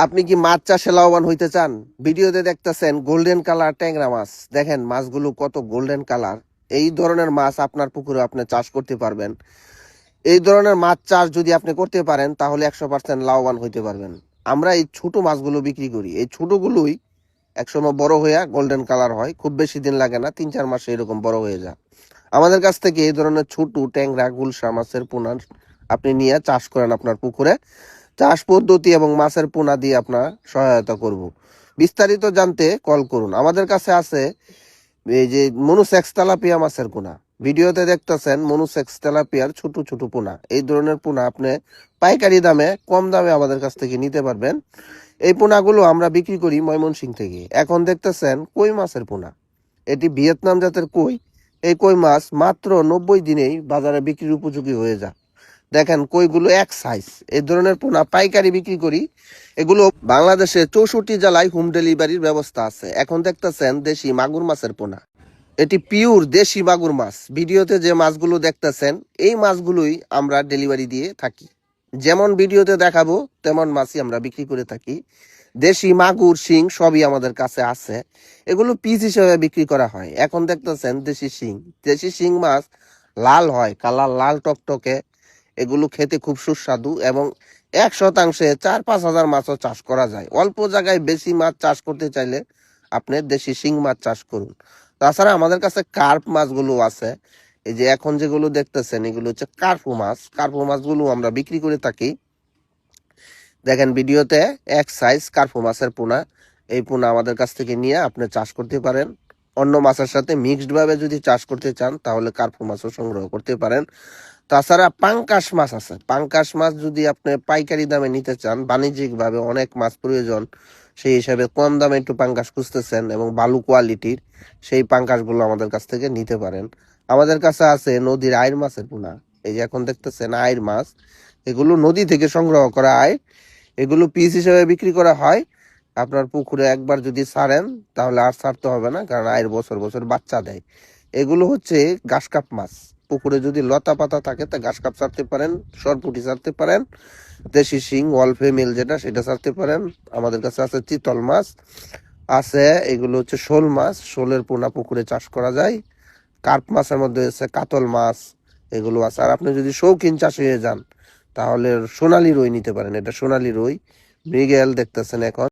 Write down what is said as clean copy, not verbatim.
আপনি কি মাছ চাষে লাভবান হইতে চান? ভিডিওতে দেখতেছেন গোল্ডেন কালার ট্যাংরা মাছ। দেখেন মাছগুলো কত গোল্ডেন কালার। এই ধরনের মাছ আপনার পুকুরে আপনি চাষ করতে পারবেন। এই ধরনের মাছ চাষ যদি আপনি করতে পারেন তাহলে 100% লাভবান হইতে পারবেন। আমরা এই ছোট মাছগুলো বিক্রি করি। এই ছোটগুলোই একসময় বড় হয়ে গোল্ডেন কালার হয়, খুব বেশি দিন লাগে না, 3-4 মাসে এরকম বড় হয়ে যায়। আমাদের কাছ থেকে এই ধরনের ছোট ট্যাংরা গুলশা মাছের পোনা আপনি নিয়ে চাষ করেন আপনার পুকুরে। চাষ পদ্ধতি এবং মাছের পোনা দিয়ে আপনার সহায়তা করব। বিস্তারিত জানতে কল করুন। আমাদের কাছে আছে এই যে মনুসেক্স তেলাপিয়া মাছের পোনা। ভিডিওতে দেখতেছেন মনুসেক্স তেলাপিয়ার ছোট ছোট পোনা। এই ধরনের পোনা আপনি পাইকারি দামে, কম দামে আমাদের কাছ থেকে নিতে পারবেন। এই পোনাগুলো আমরা বিক্রি করি ময়মনসিং থেকে। এখন দেখতেছেন কই মাছের পোনা। এটি ভিয়েতনাম জাতের কই। এই কই মাছ মাত্র 90 দিনেই বাজারে বিক্রির উপযোগী হয়ে যায়। দেখেন কইগুলো এক সাইজ। এই ধরনের পোনা পাইকারি বিক্রি করি। এগুলো বাংলাদেশে 64 জেলায় হোম ডেলিভারির ব্যবস্থা আছে। এখন দেখতেছেন দেশি মাগুর মাছের পোনা। এটি পিওর দেশি মাগুর মাছ। ভিডিওতে যে মাছগুলো দেখতেছেন এই মাছগুলোই আমরা ডেলিভারি দিয়ে থাকি। যেমন ভিডিওতে দেখাবো তেমন মাছই আমরা বিক্রি করে থাকি। দেশি মাগুর শিং সবই আমাদের কাছে আছে। এগুলো পিস হিসেবে বিক্রি করা হয়। এখন দেখতেছেন দেশি শিং। দেশি শিং মাছ লাল হয়, কালার লাল টকটকে। এগুলো খেতে খুব সুস্বাদু এবং 100% 4-5 হাজার মাছও চাষ করা যায়। অল্প জায়গায় বেশি মাছ চাষ করতে চাইলে আপনি দেশি শিং মাছ চাষ করুন। তাছাড়া আমাদের কাছে কার্প মাছগুলো আছে। এই যে এখন যেগুলো দেখতেছেন এগুলো হচ্ছে কার্পু মাছ। কার্পু মাছগুলো আমরা বিক্রি করে থাকি। দেখেন ভিডিওতে এক সাইজ কার্পু মাছের পোনা। এই পোনা আমাদের কাছ থেকে নিয়ে আপনি চাষ করতে পারেন। অন্য মাছের সাথে মিক্সড ভাবে যদি চাষ করতে চান তাহলে কার্পু মাছও সংগ্রহ করতে পারেন। তাছাড়া পাঙ্কাশ মাছ আছে। পাঙ্কাশ মাছ যদি আপনি পাইকারি দামে নিতে চান, বাণিজ্যিক ভাবে অনেক মাছ প্রয়োজন, সেই হিসাবে কম দামে একটু পাঙ্কাশ খুঁজতেছেন এবং ভালো কোয়ালিটির, সেই পাঙ্কাশগুলো আমাদের কাছ থেকে নিতে পারেন। আমাদের কাছে আছে নদীর আইর মাছের পোনা। এই যে এখন দেখতেছেন আইর মাছ। এগুলো নদী থেকে সংগ্রহ করা আইর। এগুলো পিস হিসেবে বিক্রি করা হয়। আপনার পুকুরে একবার যদি ছাড়েন তাহলে আর ছাড়তে হবে না, কারণ আইর বছর বছর বাচ্চা দেয়। এগুলো হচ্ছে ঘাসকাপ মাছ। পুকুরে যদি লতা পাতা থাকে তা ঘাসকাপ ছাড়তে পারেন, সরপুঁটি ছাড়তে পারেন, দেশি শিং ওয়াল ফিমেল যেটা সেটা ছাড়তে পারেন। আমাদের কাছে আছে চিতল মাছ আছে। এগুলো হচ্ছে শোল মাছ। শোলের পোনা পুকুরে চাষ করা যায়। কার্প মাছের মধ্যে হচ্ছে কাতল মাছ, এগুলো আছে। আর আপনি যদি শৌখিন চাষি হয়ে যান তাহলে সোনালী রুই নিতে পারেন। এটা সোনালী রুই। মৃগেল দেখতেছেন এখন।